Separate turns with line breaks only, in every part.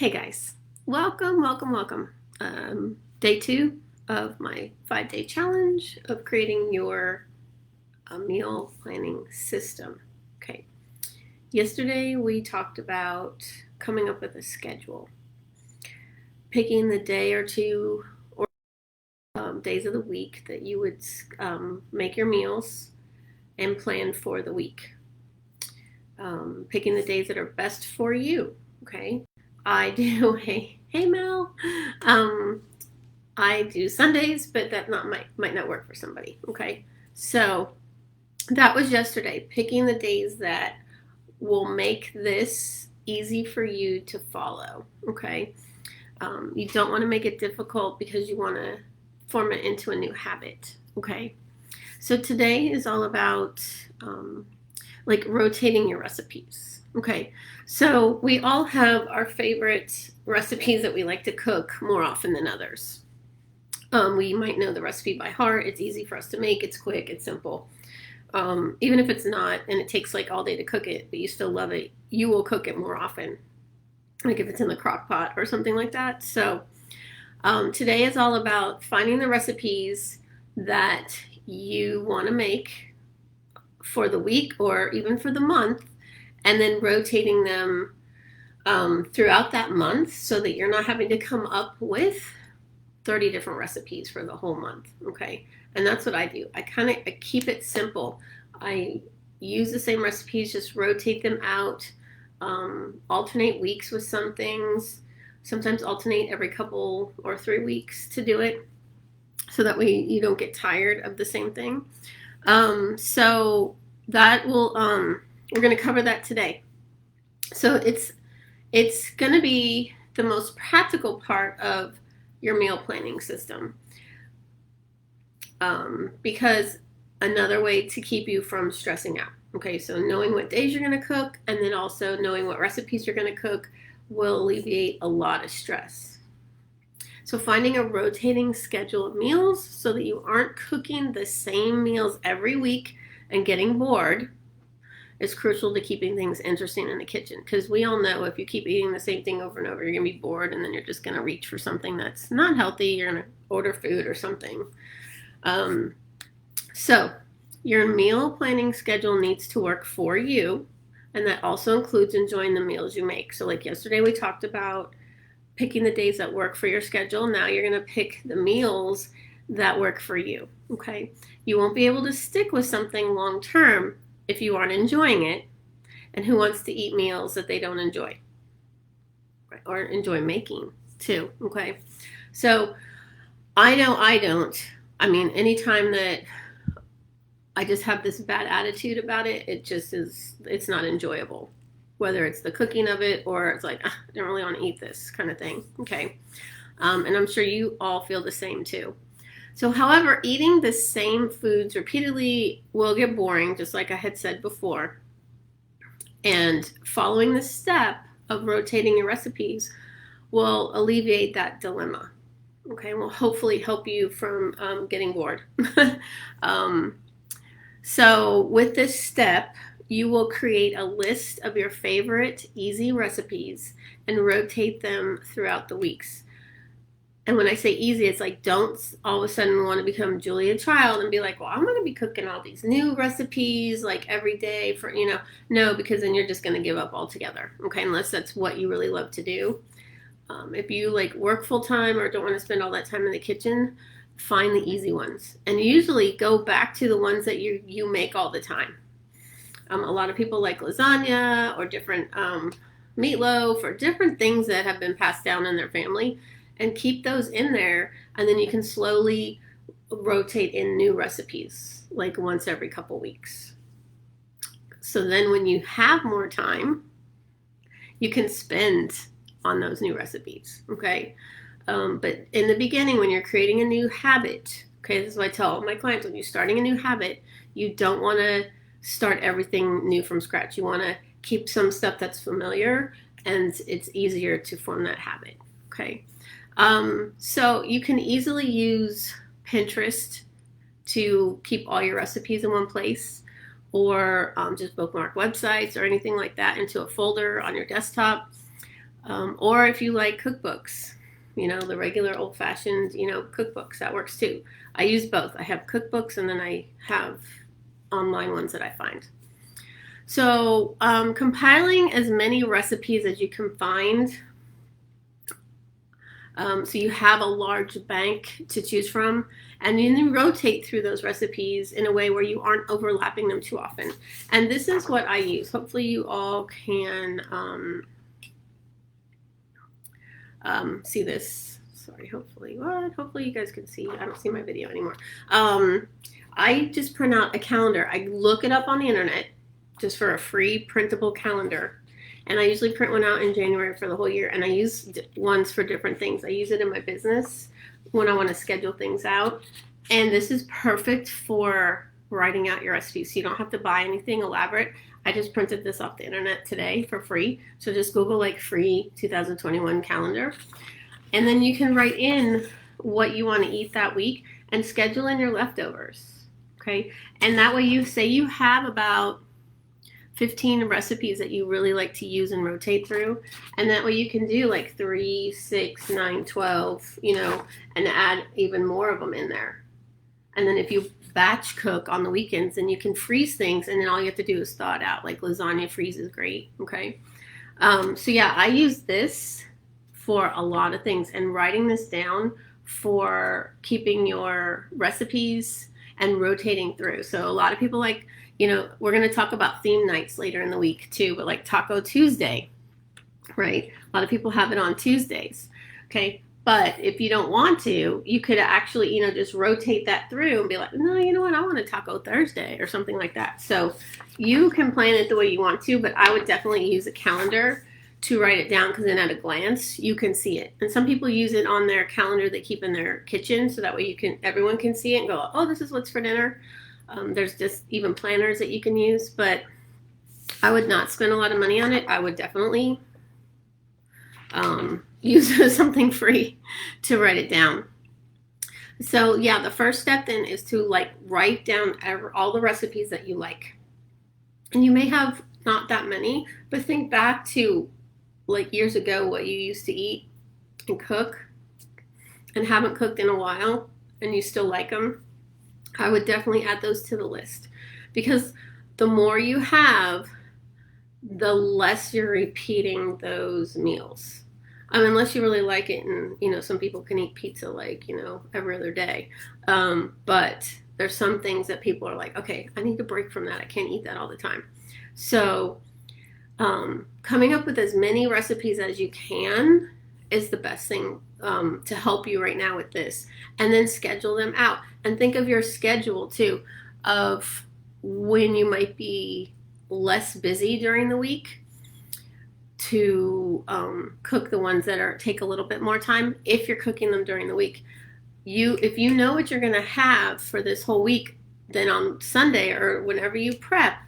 Hey guys, welcome. Day 2 of my 5-day challenge of creating your meal planning system. Okay, yesterday we talked about coming up with a schedule, picking the day or two or days of the week that you would make your meals and plan for the week. Picking the days that are best for you. Okay, I do. Hey Mel. Um, I do Sundays, but that might not work for somebody. Okay, so that was yesterday. Picking the days that will make this easy for you to follow. Okay, you don't want to make it difficult because you want to form it into a new habit. Okay, so today is all about like rotating your recipes. Okay, so we all have our favorite recipes that we like to cook more often than others. We might know the recipe by heart. It's easy for us to make. It's quick. It's simple. Even if it's not, and it takes like all day to cook it, but you still love it, you will cook it more often. Like if it's in the crock pot or something like that. So today is all about finding the recipes that you want to make for the week or even for the month, and then rotating them throughout that month so that you're not having to come up with 30 different recipes for the whole month. Okay, and that's what I do. I keep it simple. I use the same recipes, just rotate them out, alternate weeks with some things, sometimes alternate every couple or 3 weeks to do it, so that way you don't get tired of the same thing. So that will we're going to cover that today. So it's going to be the most practical part of your meal planning system, because another way to keep you from stressing out. Okay, so knowing what days you're going to cook and then also knowing what recipes you're going to cook will alleviate a lot of stress. So finding a rotating schedule of meals so that you aren't cooking the same meals every week and getting bored is crucial to keeping things interesting in the kitchen, because we all know if you keep eating the same thing over and over, you're going to be bored, and then you're just going to reach for something that's not healthy. You're going to order food or something. So your meal planning schedule needs to work for you, and that also includes enjoying the meals you make. So like yesterday we talked about picking the days that work for your schedule. Now you're going to pick the meals that work for you. Okay, you won't be able to stick with something long term if you aren't enjoying it. And who wants to eat meals that they don't enjoy, right? Or enjoy making too? Okay, so I know I don't. I mean, anytime that I just have this bad attitude about it, it's not enjoyable. Whether it's the cooking of it or it's like, I don't really want to eat this kind of thing. Okay, and I'm sure you all feel the same too. So, however, eating the same foods repeatedly will get boring, just like I had said before. And following the step of rotating your recipes will alleviate that dilemma. Okay, will hopefully help you from getting bored. So, with this step, you will create a list of your favorite easy recipes and rotate them throughout the weeks. And when I say easy, it's like don't all of a sudden want to become Julia Child and be like, well, I'm going to be cooking all these new recipes like every day for, no, because then you're just going to give up altogether. Okay, unless that's what you really love to do. If you like work full time or don't want to spend all that time in the kitchen, find the easy ones and usually go back to the ones that you make all the time. A lot of people like lasagna or different meatloaf or different things that have been passed down in their family, and keep those in there, and then you can slowly rotate in new recipes like once every couple weeks. So then when you have more time, you can spend on those new recipes. Okay, but in the beginning, when you're creating a new habit, okay, this is what I tell all my clients: when you're starting a new habit, you don't want to start everything new from scratch. You want to keep some stuff that's familiar, and it's easier to form that habit. Okay, so you can easily use Pinterest to keep all your recipes in one place, or just bookmark websites or anything like that into a folder on your desktop. Or if you like cookbooks, the regular old-fashioned, cookbooks, that works too. I use both. I have cookbooks and then I have online ones that I find. So compiling as many recipes as you can find, so you have a large bank to choose from, and then rotate through those recipes in a way where you aren't overlapping them too often. And this is what I use. Hopefully you all can see this. Sorry, hopefully you guys can see. I don't see my video anymore. I just print out a calendar. I look it up on the internet just for a free printable calendar. And I usually print one out in January for the whole year. And I use ones for different things. I use it in my business when I want to schedule things out. And this is perfect for writing out your recipes. So you don't have to buy anything elaborate. I just printed this off the internet today for free. So just Google like free 2021 calendar. And then you can write in what you want to eat that week and schedule in your leftovers. Okay. And that way you say you have about 15 recipes that you really like to use and rotate through. And that way you can do like 3, 6, 9, 12, and add even more of them in there. And then if you batch cook on the weekends, then you can freeze things, and then all you have to do is thaw it out. Like lasagna freeze is great. Okay. So yeah, I use this for a lot of things, and writing this down for keeping your recipes and rotating through. So a lot of people like, we're going to talk about theme nights later in the week too, but like Taco Tuesday, right? A lot of people have it on Tuesdays. Okay. But if you don't want to, you could actually, just rotate that through and be like, no, you know what? I want a Taco Thursday or something like that. So you can plan it the way you want to, but I would definitely use a calendar to write it down, because then at a glance you can see it. And some people use it on their calendar they keep in their kitchen, so that way everyone can see it and go, oh, this is what's for dinner. There's just even planners that you can use, but I would not spend a lot of money on it. I would definitely use something free to write it down. So yeah, the first step then is to write down all the recipes that you like. And you may have not that many, but think back to years ago what you used to eat and cook and haven't cooked in a while and you still like them. I would definitely add those to the list, because the more you have, the less you're repeating those meals. Unless you really like it, and some people can eat pizza every other day. But there's some things that people are like, okay, I need to break from that. I can't eat that all the time. So coming up with as many recipes as you can is the best thing to help you right now with this. And then schedule them out. And think of your schedule too, of when you might be less busy during the week, to cook the ones that take a little bit more time if you're cooking them during the week. If you know what you're going to have for this whole week, then on Sunday or whenever you prep,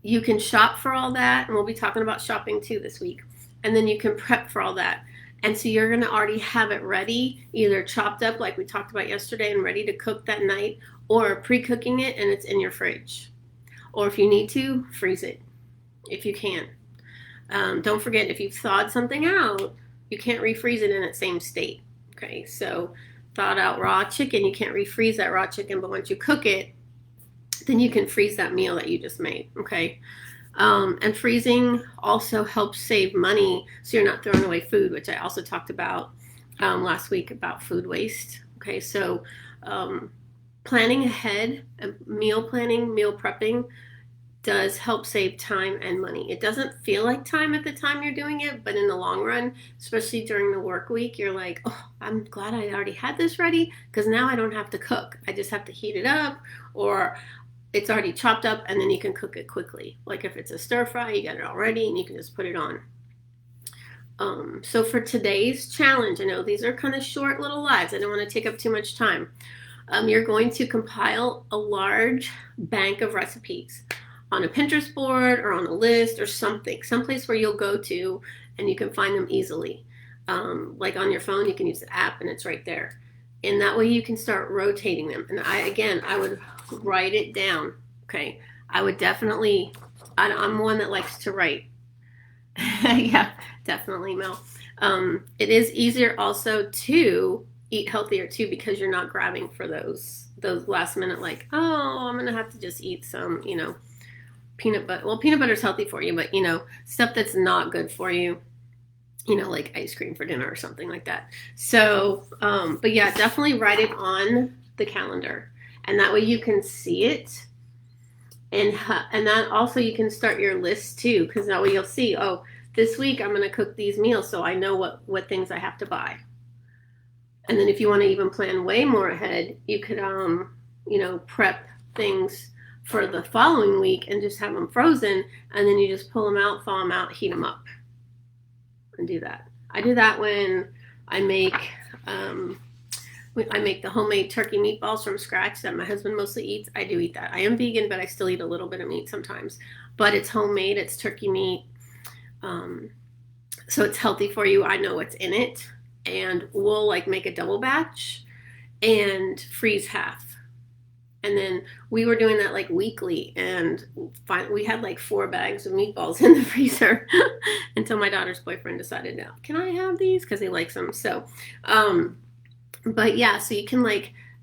you can shop for all that. And we'll be talking about shopping too this week. And then you can prep for all that. And so you're going to already have it ready, either chopped up like we talked about yesterday and ready to cook that night, or pre-cooking it and it's in your fridge. Or if you need to, freeze it if you can. Don't forget, if you've thawed something out, you can't refreeze it in its same state. Okay, so thawed out raw chicken, you can't refreeze that raw chicken, but once you cook it, then you can freeze that meal that you just made. Okay. And freezing also helps save money, so you're not throwing away food, which I also talked about last week about food waste. Okay, so planning ahead, meal planning, meal prepping does help save time and money. It doesn't feel like time at the time you're doing it, but in the long run, especially during the work week, you're like, oh, I'm glad I already had this ready, because now I don't have to cook. I just have to heat it up, or it's already chopped up, and then you can cook it quickly. Like if it's a stir fry, you got it all ready and you can just put it on. So for today's challenge, I know these are kind of short little lives. I don't want to take up too much time. You're going to compile a large bank of recipes on a Pinterest board or on a list or something, someplace where you'll go to and you can find them easily. Like on your phone, you can use the app and it's right there. And that way you can start rotating them. And I would write it down. Okay. I would definitely, I'm one that likes to write. Yeah, definitely, Mel. It is easier also to eat healthier too because you're not grabbing for those last minute like, oh, I'm gonna have to just eat some, peanut butter. Well, peanut butter is healthy for you, but stuff that's not good for you. Like ice cream for dinner or something like that. So, but yeah, definitely write it on the calendar, and that way you can see it, and that also you can start your list too, because that way you'll see, oh, this week I'm going to cook these meals, so I know what things I have to buy. And then if you want to even plan way more ahead, you could prep things for the following week and just have them frozen, and then you just pull them out, thaw them out, heat them up, and do that. I do that when I make the homemade turkey meatballs from scratch that my husband mostly eats. I do eat that. I am vegan, but I still eat a little bit of meat sometimes. But it's homemade. It's turkey meat. So it's healthy for you. I know what's in it. And we'll make a double batch and freeze half. And then we were doing that weekly, and we had 4 bags of meatballs in the freezer until my daughter's boyfriend decided, no, can I have these? Because he likes them. So, but yeah, so you can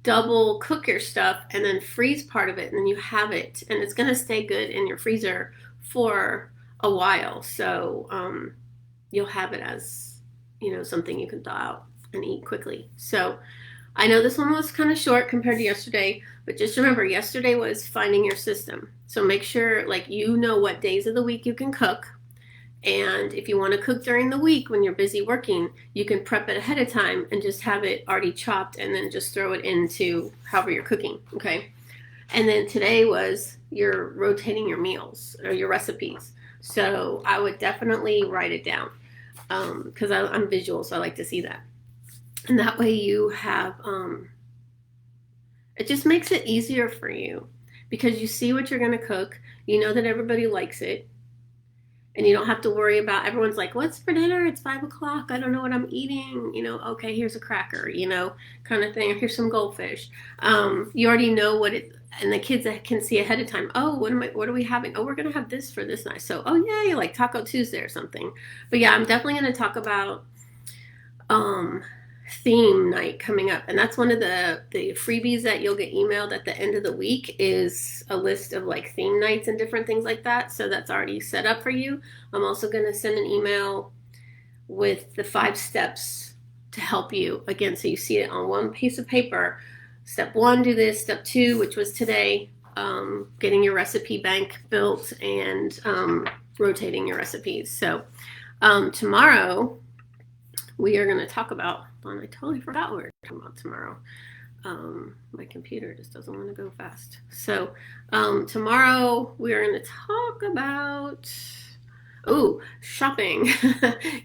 double cook your stuff and then freeze part of it, and then you have it, and it's going to stay good in your freezer for a while. So you'll have it as, something you can thaw out and eat quickly. So I know this one was kind of short compared to yesterday, but just remember, yesterday was finding your system. So make sure what days of the week you can cook. And if you want to cook during the week when you're busy working, you can prep it ahead of time and just have it already chopped and then just throw it into however you're cooking, okay? And then today was you're rotating your meals or your recipes. So I would definitely write it down because I'm visual, so I like to see that. And that way you have, it just makes it easier for you because you see what you're going to cook. You know that everybody likes it. And you don't have to worry about, everyone's like, what's for dinner? It's 5 o'clock. I don't know what I'm eating. Okay, here's a cracker, kind of thing. Or here's some goldfish. You already know what it, and the kids can see ahead of time. Oh, what are we having? Oh, we're going to have this for this night. So, oh yeah, like Taco Tuesday or something. But yeah, I'm definitely going to talk about theme night coming up, and that's one of the freebies that you'll get emailed at the end of the week is a list of theme nights and different things like that. So that's already set up for you. I'm also going to send an email with the 5 steps to help you again, so you see it on one piece of paper. Step 1, do this. Step 2, which was today, getting your recipe bank built and rotating your recipes. So tomorrow we are going to talk about, I totally forgot what we were talking about tomorrow. My computer just doesn't want to go fast. So tomorrow we are going to talk about, shopping.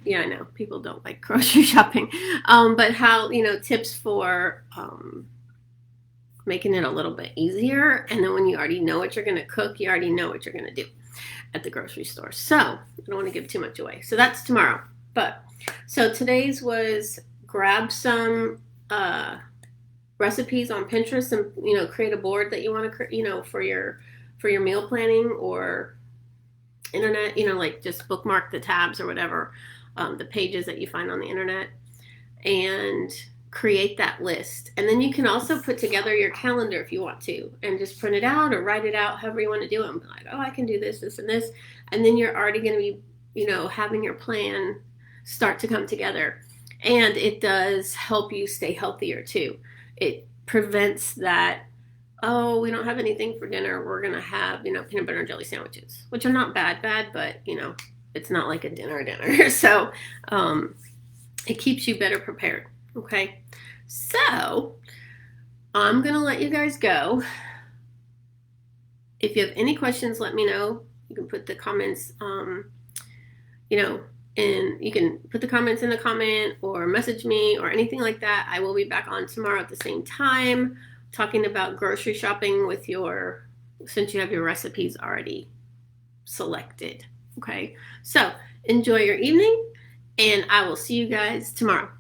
Yeah, I know people don't like grocery shopping, but how, tips for making it a little bit easier. And then when you already know what you're going to cook, you already know what you're going to do at the grocery store. So I don't want to give too much away. So that's tomorrow. But so today's was grab some recipes on Pinterest and create a board that you want to for your meal planning or internet, just bookmark the tabs or whatever, the pages that you find on the internet, and create that list. And then you can also put together your calendar if you want to, and just print it out or write it out however you want to do it. And be like, oh, I can do this, this, and this. And then you're already going to be, having your plan start to come together. And it does help you stay healthier too. It prevents that, oh, we don't have anything for dinner. We're going to have, peanut butter and jelly sandwiches, which are not bad, but, it's not like a dinner. So it keeps you better prepared. Okay. So I'm going to let you guys go. If you have any questions, let me know. You can put the comments, and you can put the comments in the comment or message me or anything like that. I will be back on tomorrow at the same time talking about grocery shopping since you have your recipes already selected. Okay. So enjoy your evening, and I will see you guys tomorrow.